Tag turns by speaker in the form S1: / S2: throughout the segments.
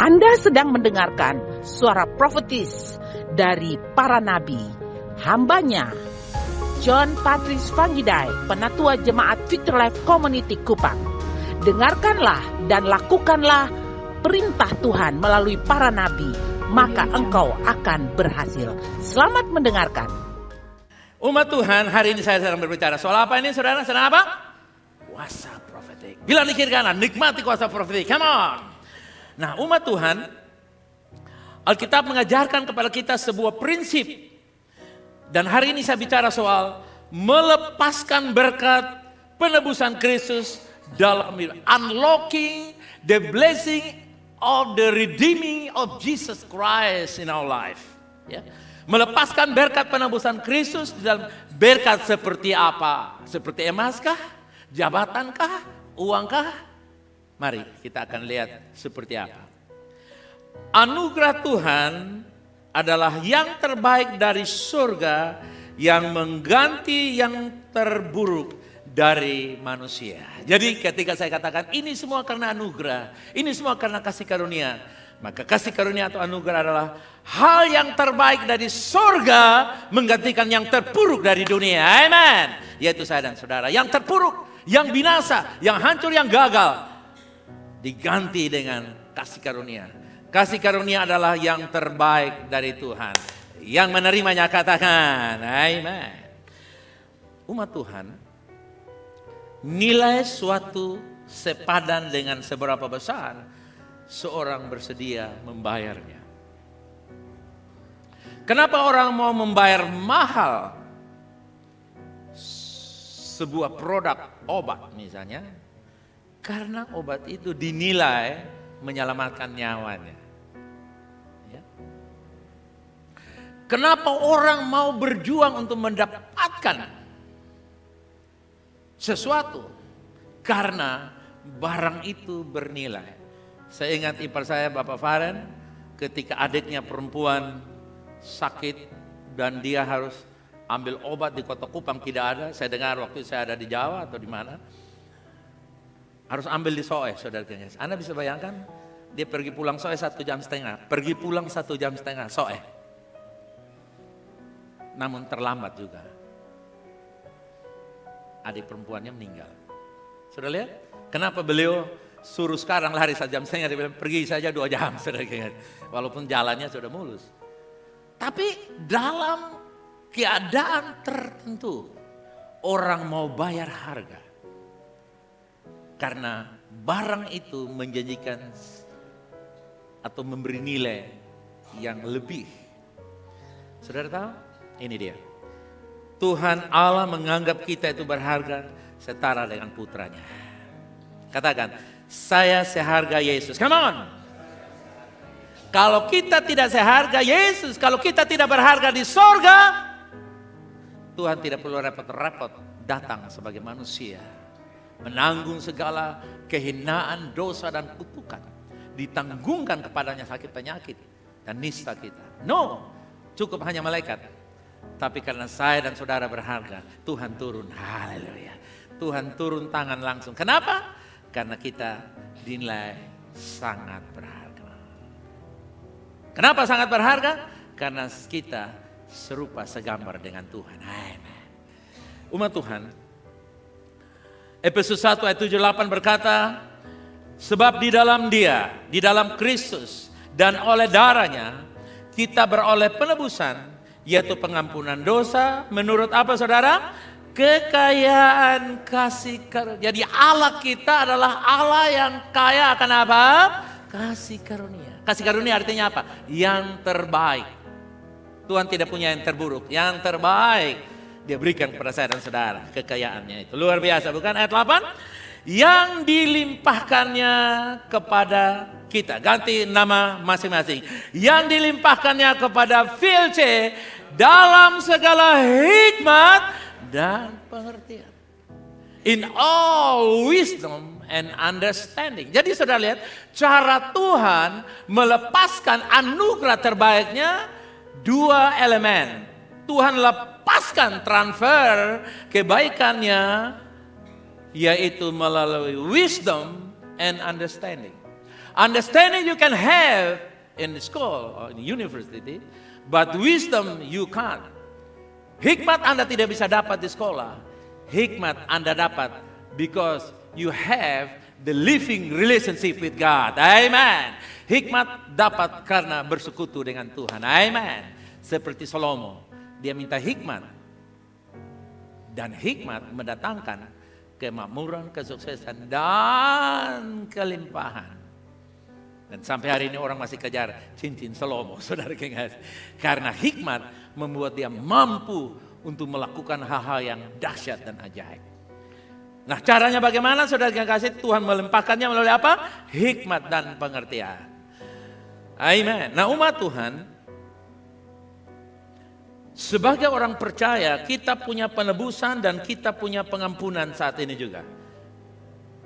S1: Anda sedang mendengarkan suara profetis dari para nabi, hambanya John Patrice Vanggidai, Penatua Jemaat Future Life Community Kupang. Dengarkanlah dan lakukanlah perintah Tuhan melalui para nabi, maka engkau akan berhasil. Selamat mendengarkan.
S2: Umat Tuhan, hari ini saya sedang berbicara soal apa ini, saudara? Sedang apa? Kuasa profetik. Bila di kiri kanan, nikmati kuasa profetik. Come on. Nah, umat Tuhan, Alkitab mengajarkan kepada kita sebuah prinsip. Dan hari ini saya bicara soal melepaskan berkat penebusan Kristus dalam hidup. Unlocking the blessing of the redeeming of Jesus Christ in our life. Ya. Melepaskan berkat penebusan Kristus dalam berkat seperti apa? Seperti emaskah? Jabatankah? Uangkah? Mari kita akan lihat seperti apa. Anugerah Tuhan adalah yang terbaik dari surga yang mengganti yang terburuk dari manusia. Jadi ketika saya katakan ini semua karena anugerah, ini semua karena kasih karunia, maka kasih karunia atau anugerah adalah hal yang terbaik dari surga menggantikan yang terburuk dari dunia. Amen. Yaitu saya dan saudara. Yang terburuk, yang binasa, yang hancur, yang gagal diganti dengan kasih karunia. Kasih karunia adalah yang terbaik dari Tuhan. Yang menerimanya katakan amen. Umat Tuhan, nilai suatu sepadan dengan seberapa besar seorang bersedia membayarnya. Kenapa orang mau membayar mahal sebuah produk obat misalnya? Karena obat itu dinilai menyelamatkan nyawanya. Ya. Kenapa orang mau berjuang untuk mendapatkan sesuatu? Karena barang itu bernilai. Saya ingat ipar saya, Bapak Faren, ketika adiknya perempuan sakit dan dia harus ambil obat di Kota Kupang, tidak ada. Saya dengar waktu saya ada di Jawa atau di mana. Harus ambil di Soe, saudara-saudara. Anda bisa bayangkan, dia pergi pulang Soe 1,5 jam. Pergi pulang 1,5 jam Soe. Namun terlambat juga. Adik perempuannya meninggal. Sudah lihat? Kenapa beliau suruh sekarang lari 1,5 jam? Dia bilang pergi saja 2 jam. Saudara-saudara. Walaupun jalannya sudah mulus. Tapi dalam keadaan tertentu, orang mau bayar harga. Karena barang itu menjanjikan atau memberi nilai yang lebih. Saudara tahu? Ini dia. Tuhan Allah menganggap kita itu berharga setara dengan putranya. Katakan, saya seharga Yesus. Come on. Kalau kita tidak seharga Yesus, kalau kita tidak berharga di sorga, Tuhan tidak perlu repot-repot datang sebagai manusia. Menanggung segala kehinaan, dosa dan kutukan. Ditanggungkan kepadanya sakit penyakit dan nista kita. No, cukup hanya malaikat. Tapi karena saya dan saudara berharga, Tuhan turun. Haleluya. Tuhan turun tangan langsung. Kenapa? Karena kita dinilai sangat berharga. Kenapa sangat berharga? Karena kita serupa segambar dengan Tuhan. Amen. Umat Tuhan, Efesus 1 ayat 7-8 berkata, sebab di dalam Dia, di dalam Kristus dan oleh darahnya kita beroleh penebusan, yaitu pengampunan dosa menurut apa saudara? Kekayaan kasih karunia. Jadi Allah kita adalah Allah yang kaya akan apa? Kasih karunia. Kasih karunia artinya apa? Yang terbaik. Tuhan tidak punya yang terburuk, yang terbaik Dia berikan kepada saya dan saudara. Kekayaannya itu luar biasa, bukan? Ayat 8. Yang dilimpahkannya kepada kita. Ganti nama masing-masing. Yang dilimpahkannya kepada Filce dalam segala hikmat dan pengertian. In all wisdom and understanding. Jadi saudara lihat, cara Tuhan melepaskan anugerah terbaiknya dua elemen. Tuhan lepaskan transfer kebaikannya, yaitu melalui wisdom and understanding. Understanding you can have in school or in university, but wisdom you can't. Hikmat Anda tidak bisa dapat di sekolah. Hikmat Anda dapat because you have the living relationship with God. Amen. Hikmat dapat karena bersekutu dengan Tuhan. Amen. Seperti Salomo, dia minta hikmat. Dan hikmat mendatangkan kemakmuran, kesuksesan, dan kelimpahan. Dan sampai hari ini orang masih kejar cincin Salomo, saudara kekasih. Karena hikmat membuat dia mampu untuk melakukan hal-hal yang dahsyat dan ajaib. Nah, caranya bagaimana, saudara kekasih? Tuhan melimpahkannya melalui apa? Hikmat dan pengertian. Amen. Nah, umat Tuhan, sebagai orang percaya, kita punya penebusan dan kita punya pengampunan saat ini juga.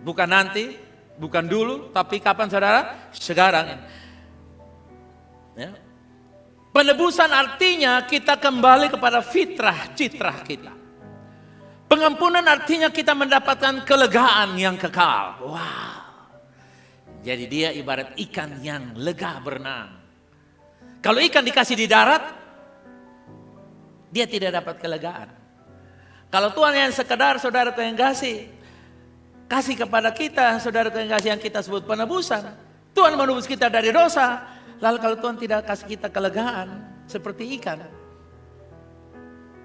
S2: Bukan nanti, bukan dulu, tapi kapan, saudara? Sekarang. Ya. Penebusan artinya kita kembali kepada fitrah citrah kita. Pengampunan artinya kita mendapatkan kelegaan yang kekal. Wow. Jadi dia ibarat ikan yang lega berenang. Kalau ikan dikasih di darat, dia tidak dapat kelegaan. Kalau Tuhan yang sekedar saudara yang kasih kepada kita, saudara yang kasih yang kita sebut penebusan. Tuhan menebus kita dari dosa. Lalu kalau Tuhan tidak kasih kita kelegaan seperti ikan,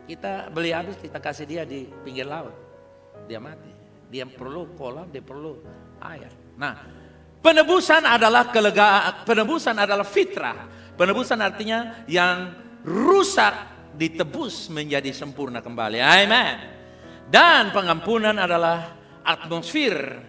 S2: kita beli habis, kita kasih dia di pinggir laut, dia mati. Dia perlu kolam, dia perlu air. Nah, penebusan adalah kelegaan, penebusan adalah fitrah. Penebusan artinya yang rusak ditebus menjadi sempurna kembali. Amen. Dan pengampunan adalah atmosfer,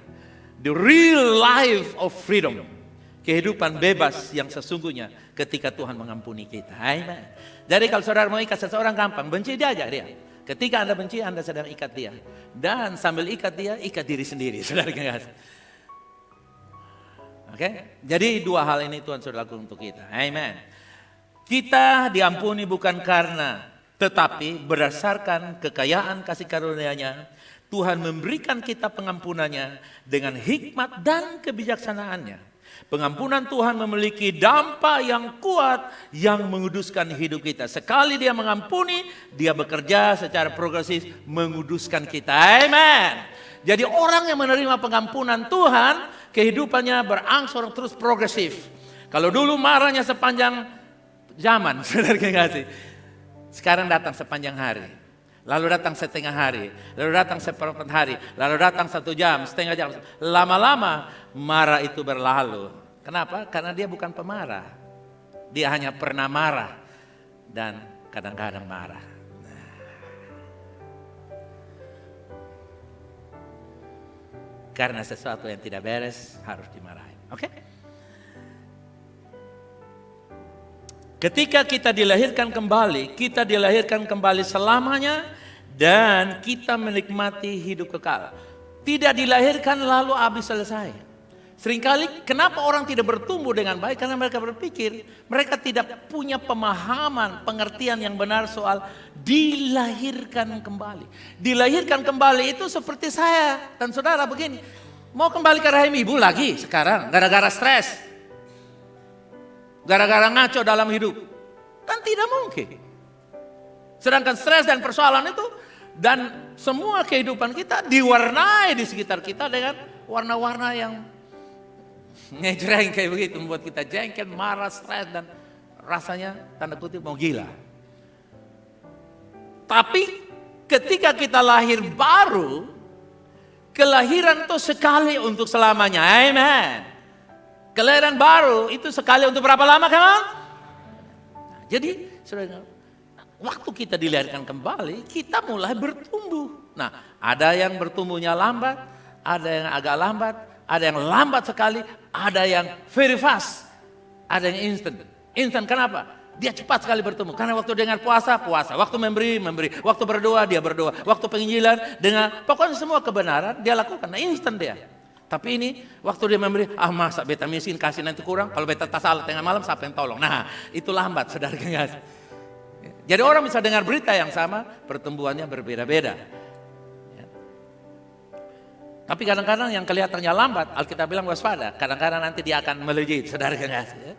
S2: the real life of freedom. Kehidupan bebas yang sesungguhnya ketika Tuhan mengampuni kita. Amen. Jadi kalau saudara mau ikat seseorang gampang, benci dia aja dia. Ketika Anda benci, Anda sedang ikat dia. Dan sambil ikat dia, ikat diri sendiri. Saudara ingat. Oke? Jadi dua hal ini Tuhan sudah lakukan untuk kita. Amen. Kita diampuni bukan karena, tetapi berdasarkan kekayaan kasih karunia-Nya, Tuhan memberikan kita pengampunannya dengan hikmat dan kebijaksanaannya. Pengampunan Tuhan memiliki dampak yang kuat yang menguduskan hidup kita. Sekali dia mengampuni, dia bekerja secara progresif menguduskan kita. Amen. Jadi orang yang menerima pengampunan Tuhan, kehidupannya berangsur terus progresif. Kalau dulu marahnya sepanjang zaman, saudara kasih. Sekarang datang sepanjang hari. Lalu datang setengah hari. Lalu datang seperempat hari. Lalu datang 1 jam, setengah jam. Lama-lama marah itu berlalu. Kenapa? Karena dia bukan pemarah. Dia hanya pernah marah. Dan kadang-kadang marah. Karena sesuatu yang tidak beres harus dimarahi. Oke? Ketika kita dilahirkan kembali selamanya dan kita menikmati hidup kekal. Tidak dilahirkan lalu habis selesai. Seringkali kenapa orang tidak bertumbuh dengan baik? Karena mereka berpikir mereka tidak punya pemahaman, pengertian yang benar soal dilahirkan kembali. Dilahirkan kembali itu seperti saya dan saudara begini. Mau kembali ke rahim ibu lagi sekarang gara-gara stres. Gara-gara ngaco dalam hidup. Kan tidak mungkin. Sedangkan stres dan persoalan itu dan semua kehidupan kita diwarnai di sekitar kita dengan warna-warna yang ngejreng kayak begitu. Membuat kita jengkel, marah, stres dan rasanya tanda kutip mau gila. Tapi ketika kita lahir baru, kelahiran itu sekali untuk selamanya. Amen. Kelahiran baru itu sekali untuk berapa lama kawan? Nah, jadi saudara, waktu kita dilahirkan kembali, kita mulai bertumbuh. Nah, ada yang bertumbuhnya lambat, ada yang agak lambat, ada yang lambat sekali, ada yang very fast, ada yang instant. Instant kenapa? Dia cepat sekali bertumbuh. Karena waktu dengar puasa, waktu memberi. Waktu berdoa, dia berdoa. Waktu penginjilan, pokoknya semua kebenaran dia lakukan. Nah, instant dia. Tapi ini waktu dia memberi, masa beta miskin kasih nanti kurang. Kalau beta tak salah tengah malam siapa yang tolong. Nah itu lambat saudara kasih. Jadi orang bisa dengar berita yang sama, pertumbuhannya berbeda-beda. Tapi kadang-kadang yang kelihatannya lambat, Alkitab bilang waspada. Kadang-kadang nanti dia akan melejit, saudara kasih. Ya.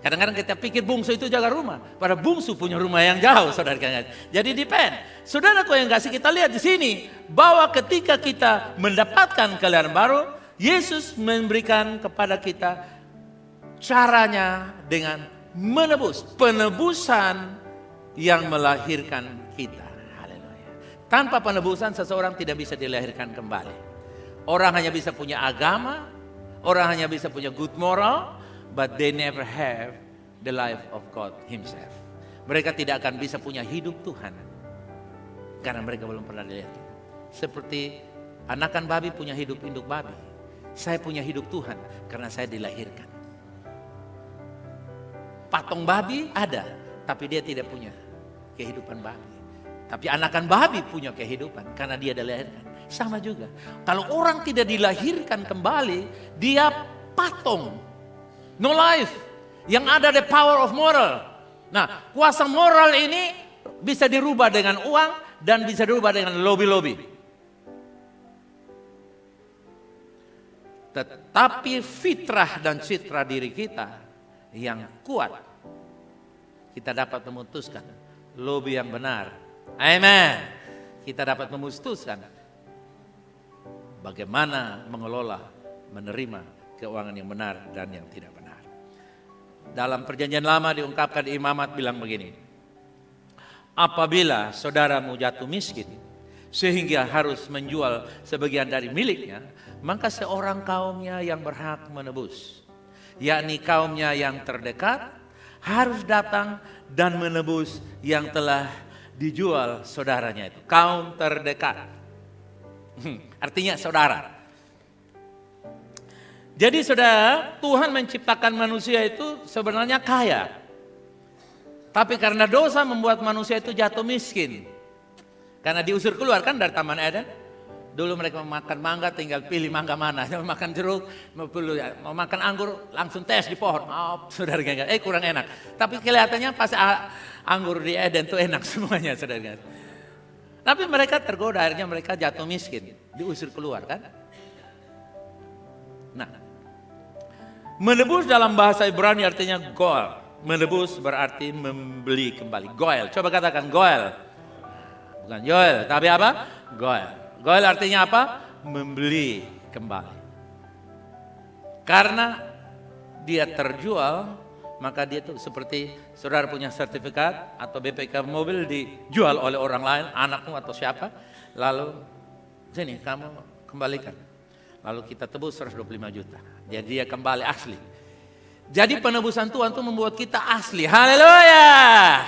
S2: Kadang-kadang kita pikir bungsu itu jaga rumah. Pada bungsu punya rumah yang jauh, saudara kasih. Jadi depend. Saudaraku yang kasih, kita lihat di sini bahwa ketika kita mendapatkan kelahiran baru, Yesus memberikan kepada kita caranya dengan menebus. Penebusan yang melahirkan kita. Haleluya. Tanpa penebusan seseorang tidak bisa dilahirkan kembali. Orang hanya bisa punya agama, orang hanya bisa punya good moral, but they never have the life of God Himself. Mereka tidak akan bisa punya hidup Tuhan karena mereka belum pernah dilihat. Seperti anakan babi punya hidup induk babi. Saya punya hidup Tuhan karena saya dilahirkan. Patung babi ada, tapi dia tidak punya kehidupan babi. Tapi anakan babi punya kehidupan karena dia dilahirkan. Sama juga. Kalau orang tidak dilahirkan kembali, dia patung. No life. Yang ada the power of moral. Nah, kuasa moral ini bisa dirubah dengan uang dan bisa dirubah dengan lobby-lobby. Tetapi fitrah dan citra diri kita yang kuat, kita dapat memutuskan lobby yang benar. Amen. Kita dapat memutuskan bagaimana mengelola, menerima keuangan yang benar dan yang tidak benar. Dalam perjanjian lama diungkapkan di Imamat bilang begini. Apabila saudaramu jatuh miskin sehingga harus menjual sebagian dari miliknya, maka seorang kaumnya yang berhak menebus, yakni kaumnya yang terdekat, harus datang dan menebus yang telah dijual saudaranya itu. Kaum terdekat. Artinya saudara. Jadi saudara, Tuhan menciptakan manusia itu sebenarnya kaya. Tapi karena dosa membuat manusia itu jatuh miskin. Karena diusir keluar kan dari Taman Eden. Dulu mereka makan mangga tinggal pilih mangga mana. Mau makan jeruk, mau makan anggur langsung tes di pohon. Maaf saudara, kurang enak. Tapi kelihatannya pas anggur di Eden itu enak semuanya saudara. Tapi mereka tergoda, akhirnya mereka jatuh miskin. Diusir keluar kan. Nah, menebus dalam bahasa Ibrani artinya goel. Menebus berarti membeli kembali. Goel, coba katakan goel. Bukan Joel, tapi apa? Goel. Goel artinya apa? Membeli kembali. Karena dia terjual, maka dia tuh seperti saudara punya sertifikat atau BPK mobil dijual oleh orang lain, anakmu atau siapa, lalu sini kamu kembalikan. Lalu kita tebus 125 juta. Jadi dia kembali asli. Jadi penebusan Tuhan itu membuat kita asli. Haleluya.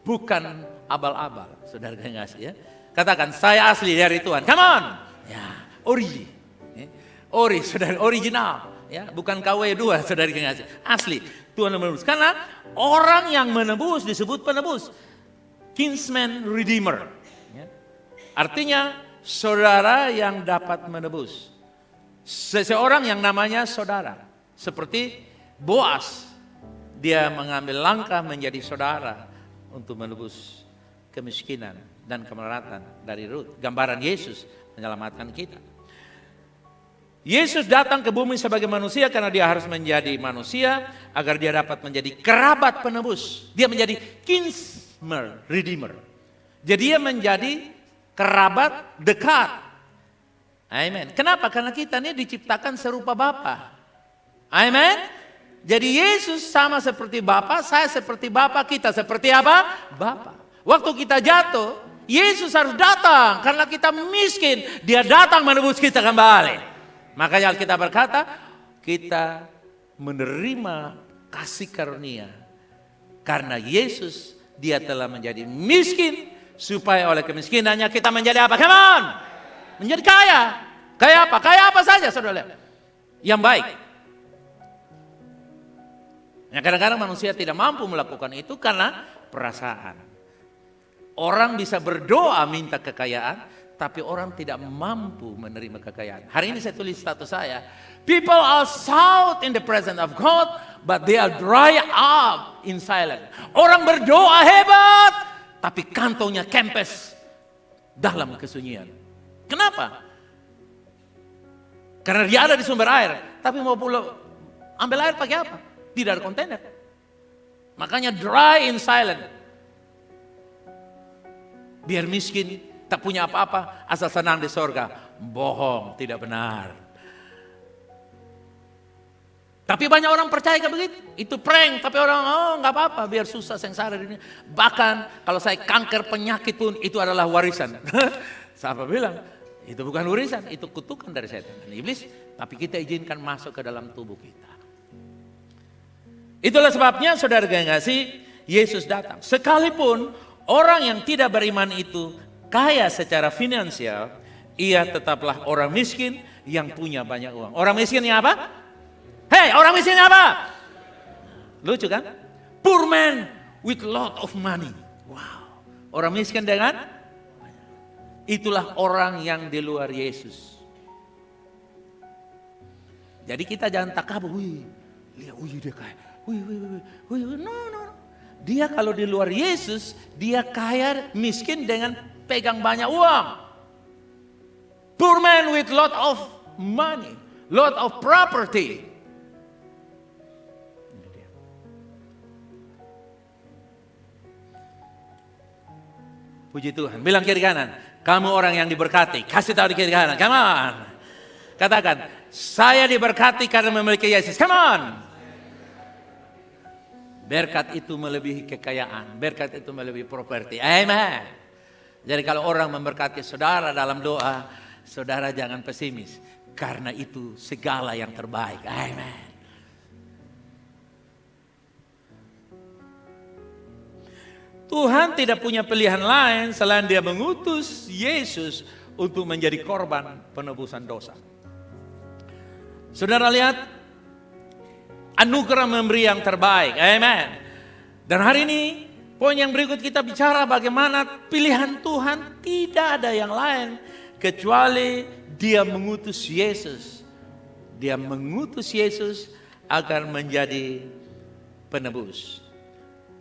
S2: Bukan abal-abal. Saudara ngasih ya. Katakan saya asli dari Tuhan. Come on. Ya, ori, saudara, original. Ya, bukan KW2 saudara ngasih. Asli. Tuhan menebus. Karena orang yang menebus disebut penebus. Kinsman redeemer. Ya. Artinya saudara yang dapat menebus. Seseorang yang namanya saudara. Seperti Boas. Dia mengambil langkah menjadi saudara untuk menebus kemiskinan dan kemelaratan dari Ruth. Gambaran Yesus menyelamatkan kita. Yesus datang ke bumi sebagai manusia karena dia harus menjadi manusia agar dia dapat menjadi kerabat penebus. Dia menjadi kinsman redeemer. Jadi dia menjadi kerabat dekat. Amen. Kenapa? Karena kita ini diciptakan serupa Bapa. Amen. Jadi Yesus sama seperti Bapa, saya seperti Bapa, kita seperti apa? Bapa. Waktu kita jatuh, Yesus harus datang karena kita miskin. Dia datang menebus kita kembali. Makanya Alkitab berkata, kita menerima kasih karunia. Karena Yesus, dia telah menjadi miskin, supaya oleh kemiskinannya kita menjadi apa? Come on! Menjadi kaya. Kaya apa? Kaya apa saja saudara. Yang baik. Nah, kadang-kadang manusia tidak mampu melakukan itu karena perasaan. Orang bisa berdoa minta kekayaan, tapi orang tidak mampu menerima kekayaan. Hari ini saya tulis status saya. People are sought in the presence of God, but they are dry up in silence. Orang berdoa hebat, tapi kantongnya kempes dalam kesunyian. Kenapa? Karena dia ada di sumber air. Tapi mau pulau ambil air pakai apa? Tidak ada kontainer. Makanya dry in silent. Biar miskin, tak punya apa-apa, asal senang di sorga. Bohong, tidak benar. Tapi banyak orang percaya kayak begitu. Itu prank, tapi orang, oh nggak apa-apa, biar susah sengsara di dunia. Bahkan kalau saya kanker penyakit pun itu adalah warisan. Siapa bilang? Itu bukan warisan, itu kutukan dari setan dan iblis. Tapi kita izinkan masuk ke dalam tubuh kita. Itulah sebabnya saudara yang kasih, Yesus datang. Sekalipun orang yang tidak beriman itu kaya secara finansial, ia tetaplah orang miskin yang punya banyak uang. Orang miskinnya apa? Hei, orang miskinnya apa? Lucu kan? Poor man with lot of money. Wow. Orang miskin dengan? Itulah orang yang di luar Yesus. Jadi kita jangan takabur. Wih, lihat, wih dia kaya. Wih, no. Dia kalau di luar Yesus, dia kaya miskin dengan pegang banyak uang. Poor man with lot of money, lot of property. Puji Tuhan. Bilang kiri kanan, kamu orang yang diberkati. Kasih tahu di kiri kanan, come on. Katakan, saya diberkati karena memiliki Yesus. Come on. Berkat itu melebihi kekayaan. Berkat itu melebihi properti. Amen. Jadi kalau orang memberkati saudara dalam doa, saudara jangan pesimis. Karena itu segala yang terbaik. Amen. Tuhan tidak punya pilihan lain selain dia mengutus Yesus untuk menjadi korban penebusan dosa. Saudara lihat, anugerah memberi yang terbaik. Amen. Dan hari ini, poin yang berikut kita bicara bagaimana pilihan Tuhan tidak ada yang lain kecuali dia mengutus Yesus. Dia mengutus Yesus agar menjadi penebus.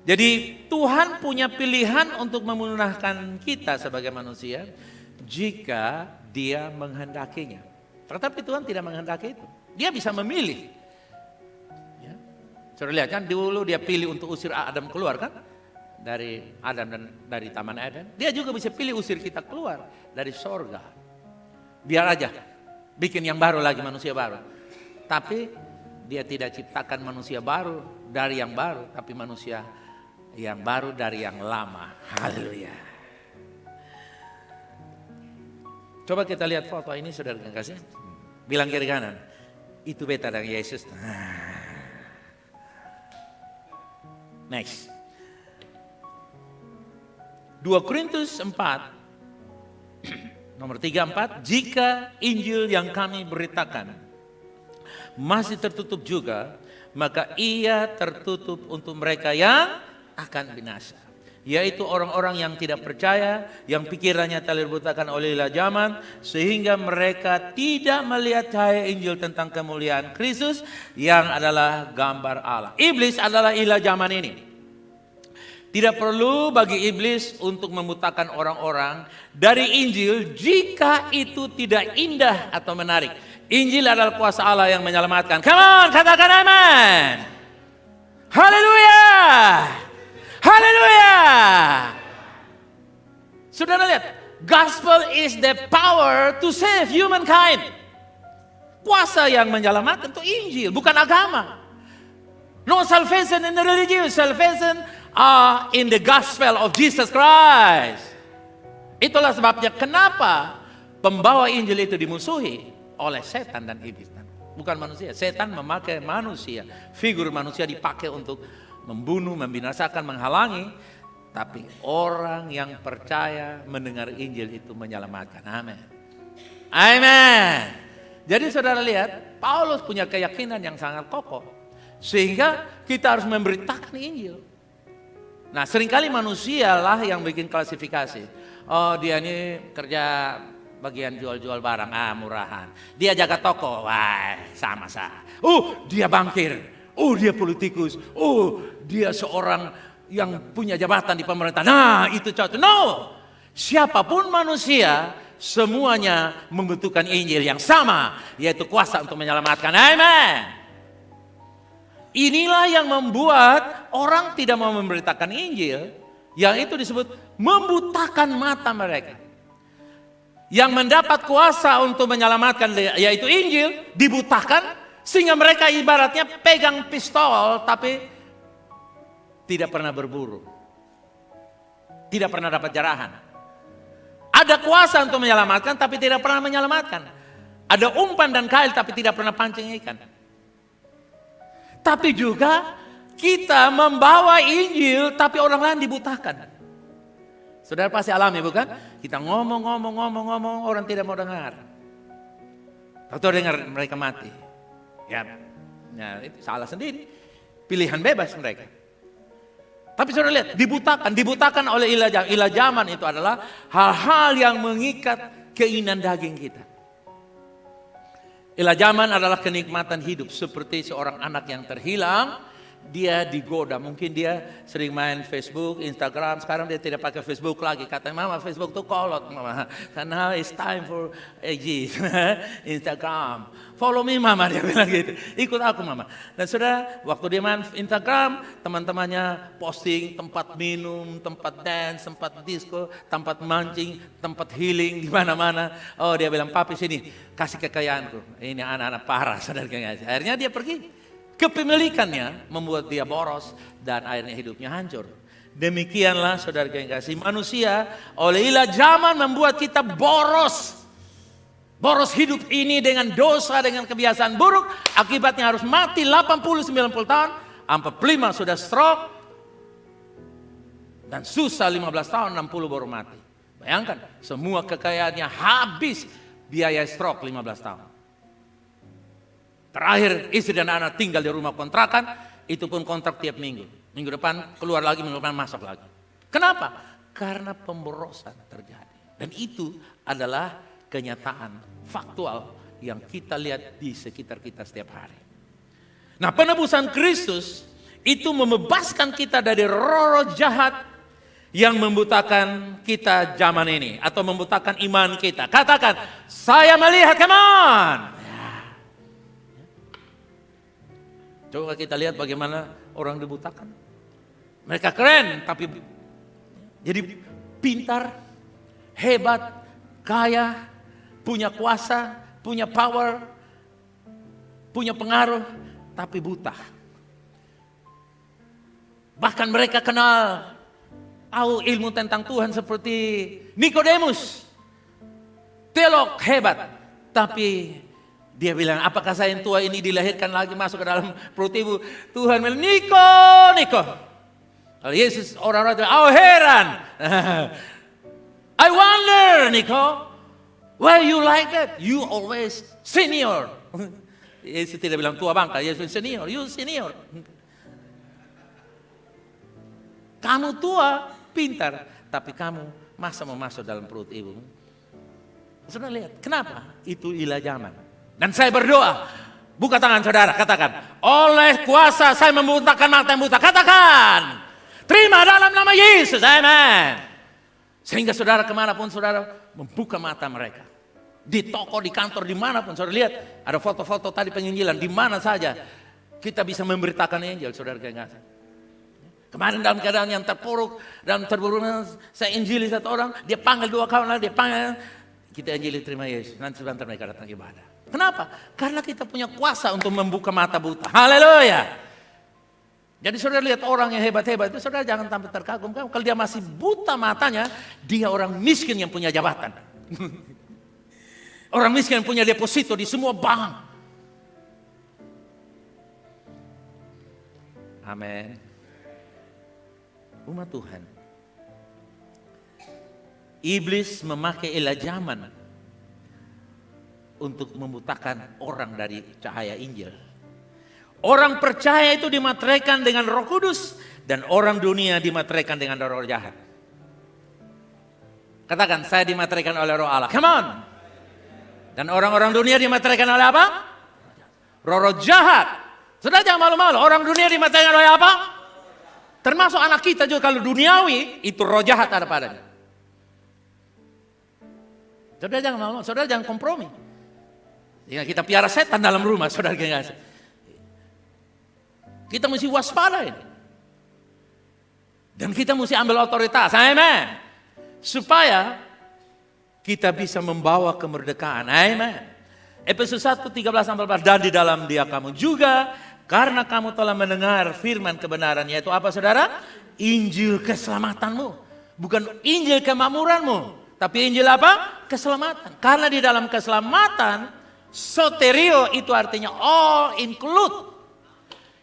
S2: Jadi Tuhan punya pilihan untuk memudahkan kita sebagai manusia jika dia menghendakinya. Tetapi Tuhan tidak menghendaki itu. Dia bisa memilih. Ya. Saudara lihat kan dulu dia pilih untuk usir Adam keluar kan. Dari Adam dan dari Taman Eden. Dia juga bisa pilih usir kita keluar dari sorga. Biar aja bikin yang baru lagi, manusia baru. Tapi dia tidak ciptakan manusia baru dari yang baru. Tapi manusia yang baru dari yang lama. Haleluya. Coba kita lihat foto ini saudara yang kasih. Bilang kiri kanan. Itu beta dan Yesus. Next. 2 Korintus 4. Nomor 34. Jika Injil yang kami beritakan masih tertutup juga, maka ia tertutup untuk mereka yang akan binasa, yaitu orang-orang yang tidak percaya, yang pikirannya telah dibutakan oleh ilah zaman, sehingga mereka tidak melihat cahaya Injil tentang kemuliaan Kristus yang adalah gambar Allah. Iblis adalah ilah zaman ini. Tidak perlu bagi iblis untuk membutakan orang-orang dari Injil jika itu tidak indah atau menarik. Injil adalah kuasa Allah yang menyelamatkan. Come on, katakan amin. Haleluya. Haleluya. Saudara lihat, gospel is the power to save humankind. Kuasa yang menyelamatkan itu Injil, bukan agama. No salvation in the religion, salvation in the gospel of Jesus Christ. Itulah sebabnya kenapa pembawa Injil itu dimusuhi oleh setan dan iblis. Bukan manusia, setan memakai manusia. Figur manusia dipakai untuk membunuh, membinasakan, menghalangi. Tapi orang yang percaya mendengar Injil itu menyelamatkan. Amin. Amin. Jadi saudara lihat, Paulus punya keyakinan yang sangat kokoh. Sehingga kita harus memberitakan Injil. Nah seringkali manusia lah yang bikin klasifikasi. Oh dia ini kerja bagian jual-jual barang, murahan. Dia jaga toko, wah sama-sama. Dia bankir. Dia politikus. Dia seorang yang punya jabatan di pemerintah. Nah, itu cocok. No. Siapapun manusia, semuanya membutuhkan Injil yang sama, yaitu kuasa untuk menyelamatkan. Amin. Inilah yang membuat orang tidak mau memberitakan Injil, yang itu disebut membutakan mata mereka. Yang mendapat kuasa untuk menyelamatkan, yaitu Injil, dibutakan sehingga mereka ibaratnya pegang pistol tapi tidak pernah berburu. Tidak pernah dapat jarahan. Ada kuasa untuk menyelamatkan tapi tidak pernah menyelamatkan. Ada umpan dan kail tapi tidak pernah pancing ikan. Tapi juga kita membawa Injil tapi orang lain dibutakan. Saudara pasti alami bukan? Kita ngomong, orang tidak mau dengar. Atau dengar mereka mati. Ya itu salah sendiri. Pilihan bebas mereka. Tapi saudara lihat, dibutakan oleh ilah zaman itu adalah hal-hal yang mengikat keinginan daging kita. Ilah zaman adalah kenikmatan hidup, seperti seorang anak yang terhilang, dia digoda. Mungkin dia sering main Facebook, Instagram, sekarang dia tidak pakai Facebook lagi. Katanya, mama Facebook tuh kolot mama. Karena it's time for Instagram. Follow me mama, dia bilang gitu. Ikut aku mama. Dan saudara, waktu dia main Instagram, teman-temannya posting tempat minum, tempat dance, tempat disco, tempat mancing, tempat healing, di mana-mana. Oh dia bilang, papi sini, kasih kekayaanku. Ini anak-anak parah, saudara. Akhirnya dia pergi. Kepemilikannya membuat dia boros dan akhirnya hidupnya hancur. Demikianlah saudara yang kasih, manusia oleh ilah zaman membuat kita boros. Boros hidup ini dengan dosa, dengan kebiasaan buruk. Akibatnya harus mati 80-90 tahun. 45 sudah stroke. Dan susah 15 tahun, 60 baru mati. Bayangkan, semua kekayaannya habis biaya stroke 15 tahun. Terakhir istri dan anak tinggal di rumah kontrakan, itu pun kontrak tiap minggu. Minggu depan keluar lagi, minggu depan masuk lagi. Kenapa? Karena pemborosan terjadi. Dan itu adalah kenyataan faktual yang kita lihat di sekitar kita setiap hari. Nah, penebusan Kristus itu membebaskan kita dari roh-roh jahat yang membutakan kita zaman ini atau membutakan iman kita. Katakan, saya melihat, come on. Coba kita lihat bagaimana orang dibutakan. Mereka keren, tapi jadi pintar, hebat, kaya, punya kuasa, punya power, punya pengaruh, tapi buta. Bahkan mereka kenal tahu ilmu tentang Tuhan seperti Nikodemus. Teolog hebat, tapi dia bilang, apakah saya yang tua ini dilahirkan lagi masuk ke dalam perut ibu? Tuhan bilang, Niko. Kalau Yesus orang-orang bilang, oh heran. I wonder, Niko, why you like that? You always senior. Yesus tidak bilang tua bangka, Yesus senior, you senior. Kamu tua, pintar, tapi kamu masa mau masuk dalam perut ibu? Saudara lihat, kenapa? Itu ilah zaman. Dan saya berdoa, buka tangan saudara, katakan, oleh kuasa saya membutakan mata yang buta. Katakan, terima dalam nama Yesus, amin. Sehingga saudara kemanapun saudara membuka mata mereka. Di toko, di kantor, dimanapun. Saudara lihat, ada foto-foto tadi penginjilan, di mana saja kita bisa memberitakan Injil, saudara kekasih. Kemarin dalam keadaan yang terpuruk dan terburuk, saya injili satu orang, dia panggil dua kawan lagi, dia panggil, kita injili terima Yesus, nanti sebentar mereka datang ibadah. Kenapa? Karena kita punya kuasa untuk membuka mata buta. Haleluya. Jadi saudara lihat orang yang hebat-hebat itu, saudara jangan sampai terkagum. Kalau dia masih buta matanya, dia orang miskin yang punya jabatan. Orang miskin yang punya deposito di semua bank. Amin. Umat Tuhan. Iblis memakai ilah zaman untuk membutakan orang dari cahaya Injil. Orang percaya itu dimateraikan dengan Roh Kudus dan orang dunia dimateraikan dengan roh jahat. Katakan, saya dimateraikan oleh Roh Allah. Come on. Dan orang-orang dunia dimateraikan oleh apa? Roh jahat. Sudah jangan malu-malu. Orang dunia dimateraikan oleh apa? Termasuk anak kita juga kalau duniawi itu roh jahat ada padanya. Saudara jangan malu, saudara jangan kompromi. Ya, kita piara setan dalam rumah, saudara. Kita mesti waspada ini. Dan kita mesti ambil otoritas, amen. Supaya kita bisa membawa kemerdekaan, amen. Efesus 1:13-14, dan di dalam Dia kamu juga, karena kamu telah mendengar firman kebenaran, yaitu apa saudara? Injil keselamatanmu. Bukan Injil kemakmuranmu, tapi Injil apa? Keselamatan. Karena di dalam keselamatan, soterio itu artinya all include.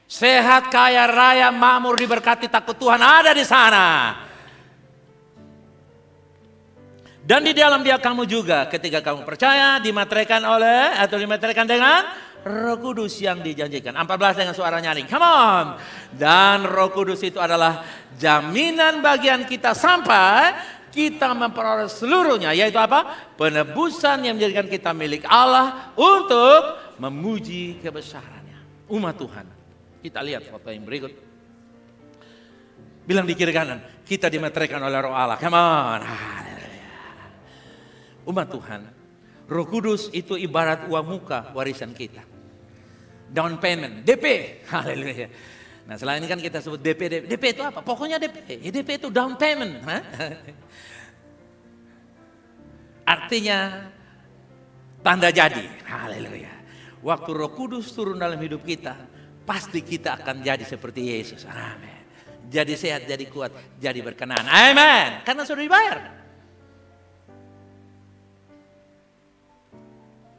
S2: Sehat, kaya, raya, makmur, diberkati, takut Tuhan ada di sana. Dan di dalam Dia kamu juga ketika kamu percaya dimateraikan oleh atau dimateraikan dengan Roh Kudus yang dijanjikan. 14 dengan suara nyaring. Come on. Dan Roh Kudus itu adalah jaminan bagian kita sampai kita memperoleh seluruhnya. Yaitu apa? Penebusan yang menjadikan kita milik Allah untuk memuji kebesarannya. Umat Tuhan. Kita lihat foto yang berikut. Bilang di kiri kanan, kita dimeteraikan oleh Roh Allah. Come on. Umat Tuhan, Roh Kudus itu ibarat uang muka warisan kita. Down payment, DP. Haleluya. Nah, selain ini kan kita sebut DP. DP itu apa? Pokoknya DP. DP itu down payment. Artinya tanda jadi. Haleluya. Waktu Roh Kudus turun dalam hidup kita, pasti kita akan jadi seperti Yesus. Amin. Jadi sehat, jadi kuat, jadi berkenan. Amin. Karena sudah dibayar.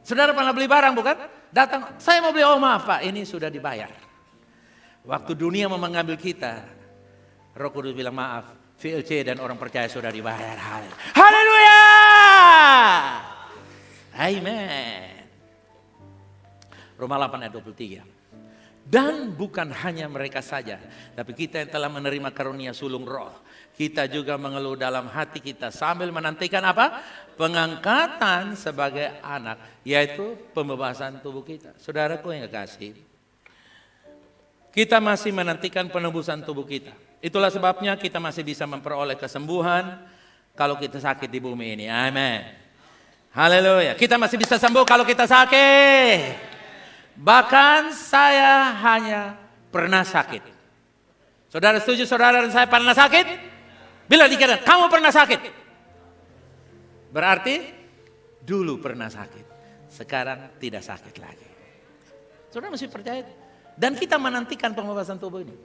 S2: Saudara pernah beli barang bukan? Datang, saya mau beli, oh maaf Pak, ini sudah dibayar. Waktu dunia mau mengambil kita, Roh Kudus bilang maaf, VLC dan orang percaya sudah dibayar. Haleluya! Amen. Roma 8 ayat 23. Dan bukan hanya mereka saja, tapi kita yang telah menerima karunia sulung roh, kita juga mengeluh dalam hati kita sambil menantikan apa? Pengangkatan sebagai anak, yaitu pembebasan tubuh kita. Saudaraku yang kekasih, kita masih menantikan penebusan tubuh kita. Itulah sebabnya kita masih bisa memperoleh kesembuhan kalau kita sakit di bumi ini. Amin. Haleluya. Kita masih bisa sembuh kalau kita sakit. Bahkan saya hanya pernah sakit. Saudara setuju saudara dan saya pernah sakit? Bila dikira kamu pernah sakit, berarti dulu pernah sakit, sekarang tidak sakit lagi. Saudara mesti percaya. Dan kita menantikan pembebasan tubuh ini.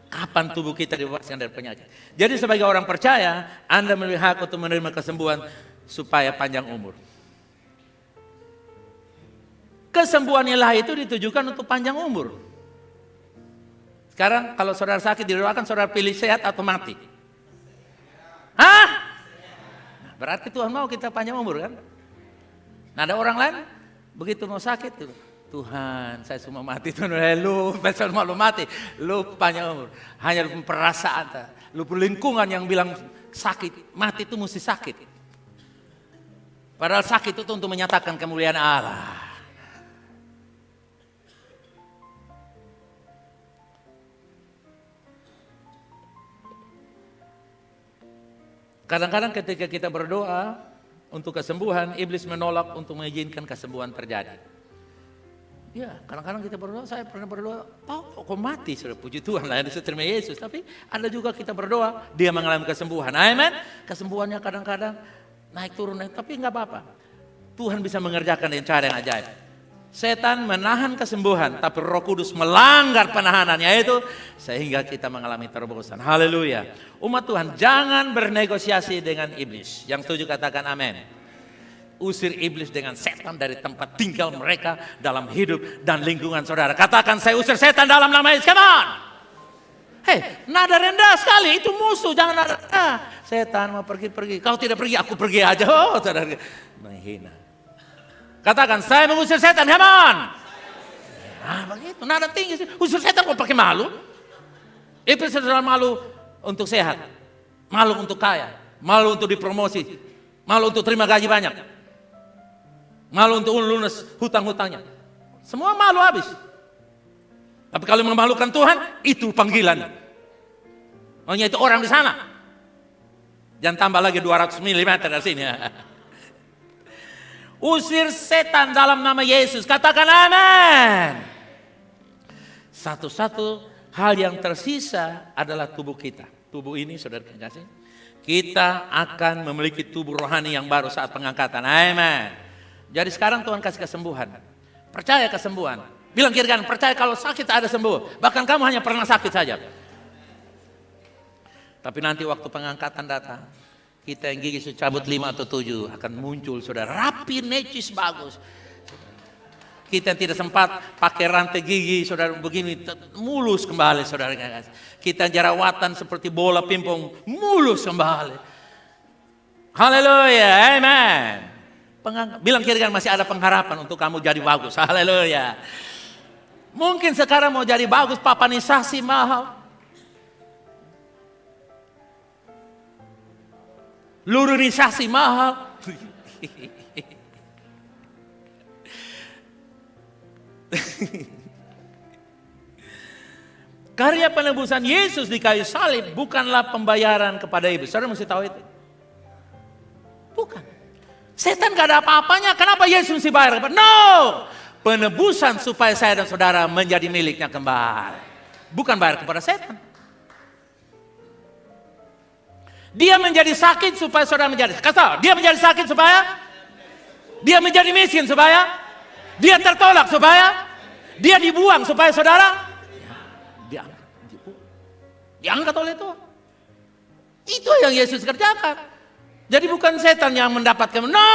S2: Kapan tubuh kita dibebaskan dari penyakit? Jadi sebagai orang percaya, Anda memiliki hak untuk menerima kesembuhan supaya panjang umur. Kesembuhan ilahi itu ditujukan untuk panjang umur. Sekarang kalau saudara sakit didoakan, saudara pilih sehat atau mati? Hah? Nah, berarti Tuhan mau kita panjang umur kan? Nah, ada orang lain begitu mau sakit tuh, Tuhan saya semua mati, Tuhan lu besok malu mati, lu panjang umur. Hanya perasaan, lu lingkungan yang bilang sakit, mati itu mesti sakit. Padahal sakit itu untuk menyatakan kemuliaan Allah. Kadang-kadang ketika kita berdoa untuk kesembuhan, iblis menolak untuk mengizinkan kesembuhan terjadi. Ya, kadang-kadang kita berdoa, saya pernah berdoa, kok mati, sudah puji Tuhan lah, yang diterima Yesus. Tapi ada juga kita berdoa, dia mengalami kesembuhan. Amen. Kesembuhannya kadang-kadang naik turun, tapi enggak apa-apa. Tuhan bisa mengerjakan dengan cara yang ajaib. Setan menahan kesembuhan, tapi Roh Kudus melanggar penahanannya itu sehingga kita mengalami terobosan. Haleluya. Umat Tuhan, jangan bernegosiasi dengan iblis. Yang setuju katakan amin. Usir iblis dengan setan dari tempat tinggal mereka dalam hidup dan lingkungan saudara. Katakan saya usir setan dalam nama Yesus. Come on. Hei, nada rendah sekali, itu musuh, jangan nada rendah. Setan mau pergi-pergi, kau tidak pergi, aku pergi aja. Oh, saudara, menghina. Katakan, saya mengusir setan, come on. Nah, begitu, nada tinggi sih. Usir setan kok pakai malu? Iblis adalah malu untuk sehat, malu untuk kaya, malu untuk dipromosi, malu untuk terima gaji banyak, malu untuk lunas hutang-hutangnya. Semua malu habis. Tapi kalau memalukan Tuhan, itu panggilan. Maunya itu orang di sana. Jangan tambah lagi 200 mm dari sini. Usir setan dalam nama Yesus. Katakan amin. Satu-satu hal yang tersisa adalah tubuh kita. Tubuh ini saudara kasih, kita akan memiliki tubuh rohani yang baru saat pengangkatan. Amin. Jadi sekarang Tuhan kasih kesembuhan. Percaya kesembuhan. Bilang kiri kanan, percaya kalau sakit ada sembuh. Bahkan kamu hanya pernah sakit saja. Tapi nanti waktu pengangkatan datang, kita yang gigi sudah cabut 5 atau 7 akan muncul saudara. Rapi, necis, bagus. Kita tidak sempat pakai rantai gigi saudara begini, mulus kembali saudara. Kita jerawatan seperti bola pingpong, mulus kembali. Haleluya, amen. Bilang kiri kan masih ada pengharapan untuk kamu jadi bagus. Haleluya. Mungkin sekarang mau jadi bagus, papanisasi mahal. Lurunisasi mahal. Karya penebusan Yesus di kayu salib bukanlah pembayaran kepada iblis. Saudara mesti tahu itu. Bukan. Setan gak ada apa-apanya. Kenapa Yesus mesti bayar? No. Penebusan supaya saya dan saudara menjadi miliknya kembali. Bukan bayar kepada setan. Dia menjadi sakit supaya saudara menjadi. Kata, dia menjadi sakit supaya. Dia menjadi miskin supaya. Dia tertolak supaya. Dia dibuang supaya saudara. Diangkat oleh Tuhan. Itu yang Yesus kerjakan. Jadi bukan setan yang mendapatkan. No.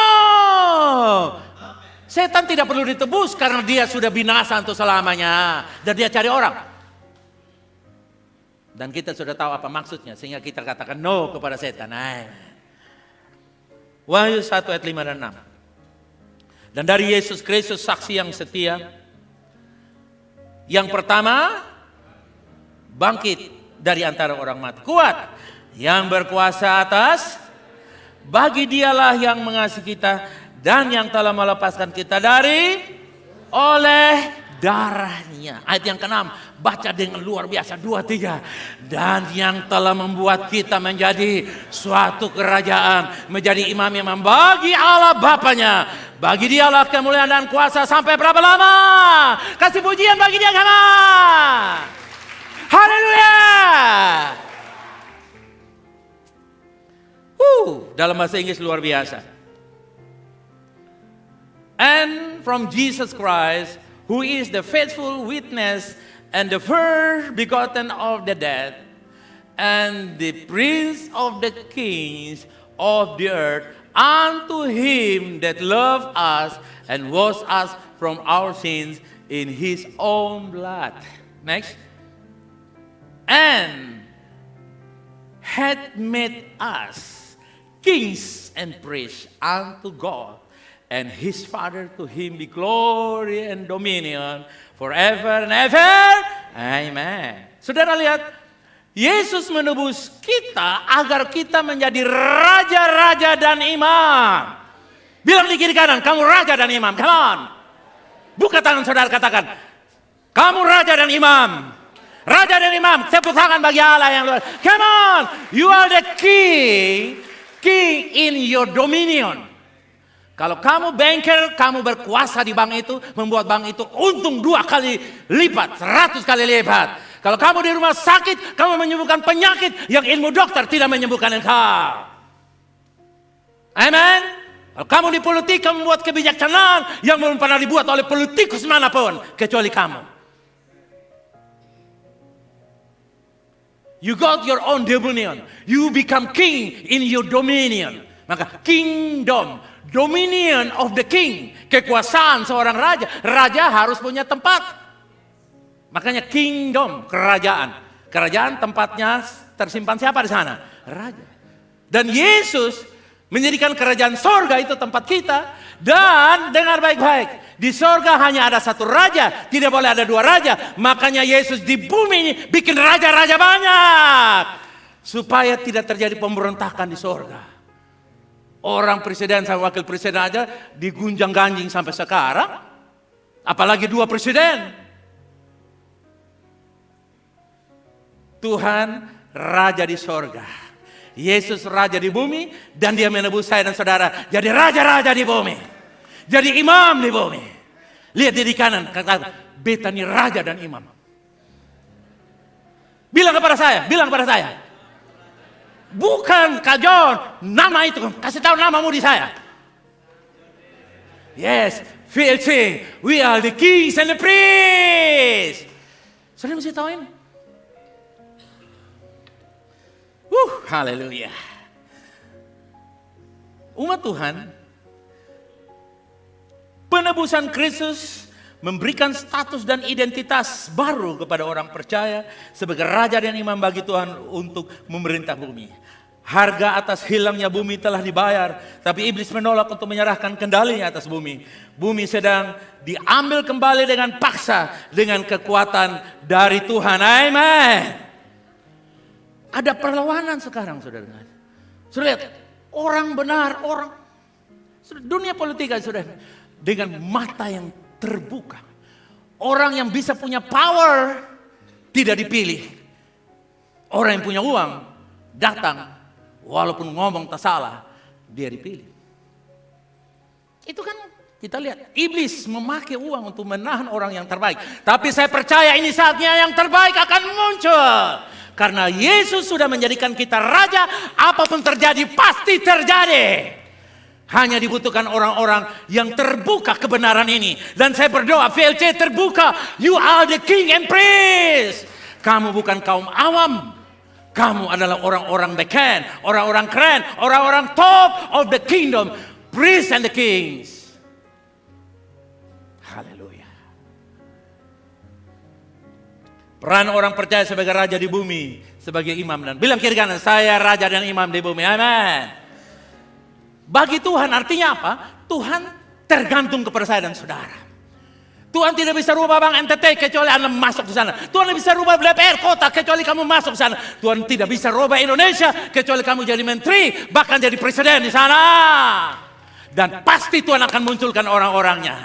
S2: Setan tidak perlu ditebus karena dia sudah binasa untuk selamanya. Dan dia cari orang. Dan kita sudah tahu apa maksudnya. Sehingga kita katakan no kepada setan. Wahyu 1 ayat 5 dan 6. Dan dari Yesus Kristus saksi yang setia. Yang pertama, bangkit dari antara orang mati. Kuat. Yang berkuasa atas. Bagi dialah yang mengasihi kita. Dan yang telah melepaskan kita dari oleh darahnya. Ayat yang ke-6. Baca dengan luar biasa. 2, 3. Dan yang telah membuat kita menjadi suatu kerajaan. Menjadi imam-imam bagi Allah Bapanya. Bagi dialah kemuliaan dan kuasa sampai berapa lama? Kasih pujian bagi dia sama. Haleluya. Dalam bahasa Inggris luar biasa. And from Jesus Christ, who is the faithful witness and the first begotten of the dead, and the prince of the kings of the earth, unto him that loved us and washed us from our sins in his own blood. Next. And had made us kings and priests unto God and his Father. To him be glory and dominion forever and ever. Amen. Saudara lihat, Yesus menebus kita agar kita menjadi raja-raja dan imam. Bilang di kiri kanan, kamu raja dan imam. Come on. Buka tangan saudara, katakan, kamu raja dan imam. Raja dan imam. Tepuk tangan bagi Allah yang luar. Come on. You are the king. King in your dominion. Kalau kamu banker, kamu berkuasa di bank itu, membuat bank itu untung 2 kali lipat, 100 kali lipat. Kalau kamu di rumah sakit, kamu menyembuhkan penyakit yang ilmu dokter tidak menyembuhkan engkau. Amen. Kalau kamu di politik, kamu membuat kebijaksanaan yang belum pernah dibuat oleh politikus manapun, kecuali kamu. You got your own dominion. You become king in your dominion. Maka kingdom, dominion of the king, kekuasaan seorang raja. Raja harus punya tempat. Makanya kingdom, kerajaan. Kerajaan tempatnya tersimpan siapa di sana? Raja. Dan Yesus menjadikan kerajaan sorga itu tempat kita. Dan dengar baik-baik, di sorga hanya ada 1 raja, tidak boleh ada 2 raja. Makanya Yesus di bumi ini bikin raja-raja banyak. Supaya tidak terjadi pemberontakan di sorga. Orang presiden sama wakil presiden aja digunjang-ganjing sampai sekarang. Apalagi 2 presiden. Tuhan raja di sorga. Yesus raja di bumi. Dan dia menebus saya dan saudara jadi raja-raja di bumi. jadi imam di bumi. Lihat di kanan, kata beta ini raja dan imam. Bilang kepada saya. Bukan Kak John, nama itu, kasih tahu namamu di saya. Yes, VLC, we are the kings and the priests. Saudara mesti tahu ini. Haleluya. Umat Tuhan, penebusan Kristus memberikan status dan identitas baru kepada orang percaya sebagai raja dan imam bagi Tuhan untuk memerintah bumi. Harga atas hilangnya bumi telah dibayar, tapi iblis menolak untuk menyerahkan kendalinya atas bumi. Bumi sedang diambil kembali dengan paksa, dengan kekuatan dari Tuhan. Amin. Ada perlawanan sekarang, saudara. Sudah lihat, orang benar, dunia politik, saudara, dengan mata yang terbuka. Orang yang bisa punya power tidak dipilih. Orang yang punya uang datang, walaupun ngomong tak salah, dia dipilih. Itu kan kita lihat, iblis memakai uang untuk menahan orang yang terbaik. Tapi saya percaya ini saatnya yang terbaik akan muncul. Karena Yesus sudah menjadikan kita raja, apapun terjadi pasti terjadi. Hanya dibutuhkan orang-orang yang terbuka kebenaran ini. Dan saya berdoa, VLC terbuka. You are the king and priest. Kamu bukan kaum awam. Kamu adalah orang-orang beken, orang-orang keren, orang-orang top of the kingdom. Priests and the kings. Haleluya. Peran orang percaya sebagai raja di bumi, sebagai imam. Dan bilang kiri kanan, saya raja dan imam di bumi. Amin. Bagi Tuhan artinya apa? Tuhan tergantung kepada saya dan saudara. Tuhan tidak bisa rubah Bank NTT kecuali Anda masuk ke sana. Tuhan tidak bisa rubah DPR kota kecuali kamu masuk ke sana. Tuhan tidak bisa rubah Indonesia kecuali kamu jadi menteri, bahkan jadi presiden di sana. Dan pasti Tuhan akan munculkan orang-orangnya.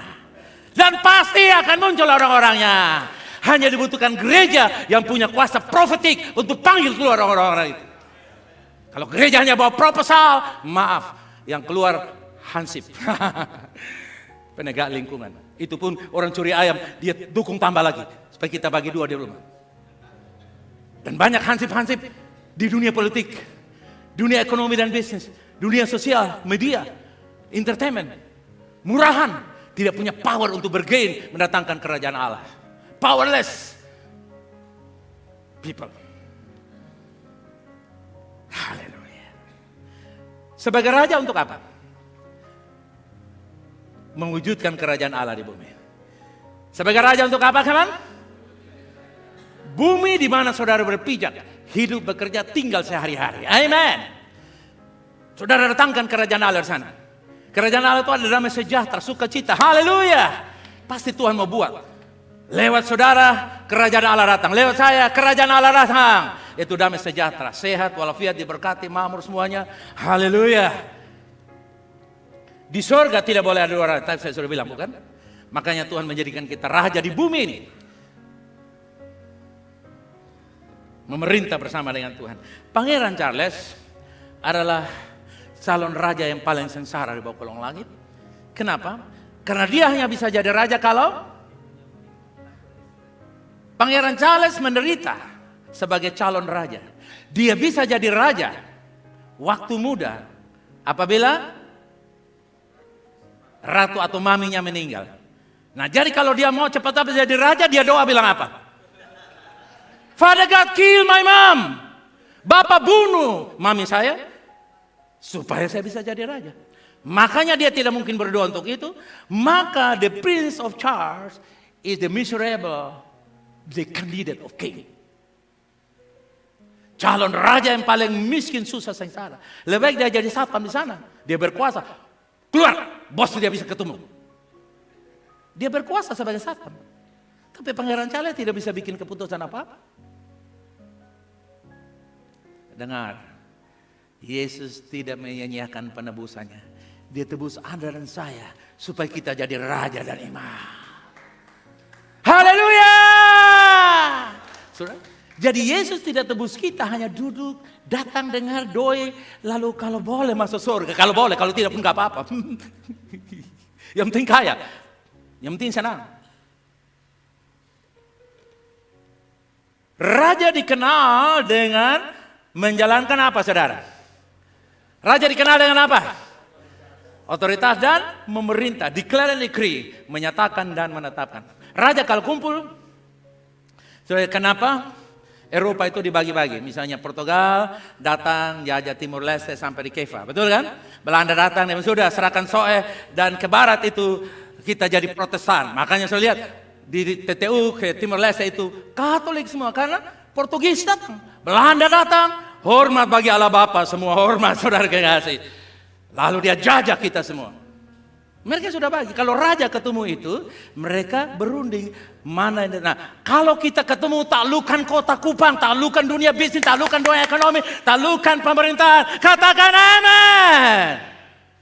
S2: Dan pasti akan muncul orang-orangnya. Hanya dibutuhkan gereja yang punya kuasa profetik untuk panggil keluar orang-orang itu. Kalau gereja hanya bawa proposal, maaf, yang keluar hansip. Penegak lingkungan. Itu pun orang curi ayam, dia dukung tambah lagi. Supaya kita bagi dua di rumah. Dan banyak hansip-hansip di dunia politik, dunia ekonomi dan bisnis, dunia sosial, media, entertainment. Murahan, tidak punya power untuk bergain, mendatangkan kerajaan Allah. Powerless people. Haleluya. Sebagai raja untuk apa? Mewujudkan kerajaan Allah di bumi. Sebagai raja untuk apa, kawan? Bumi di mana saudara berpijak, hidup, bekerja, tinggal sehari-hari. Amin. Saudara datangkan kerajaan Allah di sana. Kerajaan Allah itu ada damai sejahtera, sukacita. Haleluya. Pasti Tuhan mau buat. Lewat saudara, kerajaan Allah datang. Lewat saya, kerajaan Allah datang. Itu damai sejahtera, sehat, walafiat, diberkati, makmur semuanya. Haleluya. Di surga tidak boleh ada orang, tapi saya sudah bilang, bukan? Makanya Tuhan menjadikan kita raja di bumi ini. Memerintah bersama dengan Tuhan. Pangeran Charles adalah calon raja yang paling sengsara di bawah kolong langit. Kenapa? Karena dia hanya bisa jadi raja kalau Pangeran Charles menderita sebagai calon raja. Dia bisa jadi raja waktu muda apabila ratu atau maminya meninggal. Nah, jadi kalau dia mau cepat-cepat jadi raja, dia doa bilang apa? Father God, kill my mom. Bapak bunuh mami saya supaya saya bisa jadi raja. Makanya dia tidak mungkin berdoa untuk itu. Maka the Prince of Charles is the miserable, the candidate of king. Calon raja yang paling miskin, susah, sengsara. Lebih baik dia jadi satpam di sana. Dia berkuasa. Keluar, bos dia bisa ketemu. Dia berkuasa sebagai satpam. Tapi Pangeran Charles tidak bisa bikin keputusan apa-apa. Dengar, Yesus tidak menyanyiakan penebusannya. Dia tebus Anda dan saya supaya kita jadi raja dan imam. Haleluya! Saudara, jadi Yesus tidak tebus kita, hanya duduk, datang, dengar, doi, lalu kalau boleh masuk surga. Kalau boleh, kalau tidak pun gak apa-apa. Yang penting kaya. Yang penting senang. Raja dikenal dengan menjalankan apa, saudara? Raja dikenal dengan apa? Otoritas dan memerintah. Declare and decree. Menyatakan dan menetapkan. Raja kalau kumpul, saudara, kenapa Eropa itu dibagi-bagi? Misalnya Portugal datang jajah Timur Leste sampai di Keva, betul kan? Belanda datang dan sudah serahkan Soe, dan ke barat itu kita jadi Protestan. Makanya saya lihat di TTU ke Timur Leste itu Katolik semua karena Portugis datang, Belanda datang, hormat bagi Allah Bapa, semua hormat, saudara kekasih. Lalu dia jajah kita semua. Mereka sudah bagi. Kalau raja ketemu itu, mereka berunding mana yang. Nah, kalau kita ketemu taklukan kota Kupang, taklukan dunia bisnis, taklukan dunia ekonomi, taklukan pemerintahan, katakan amin.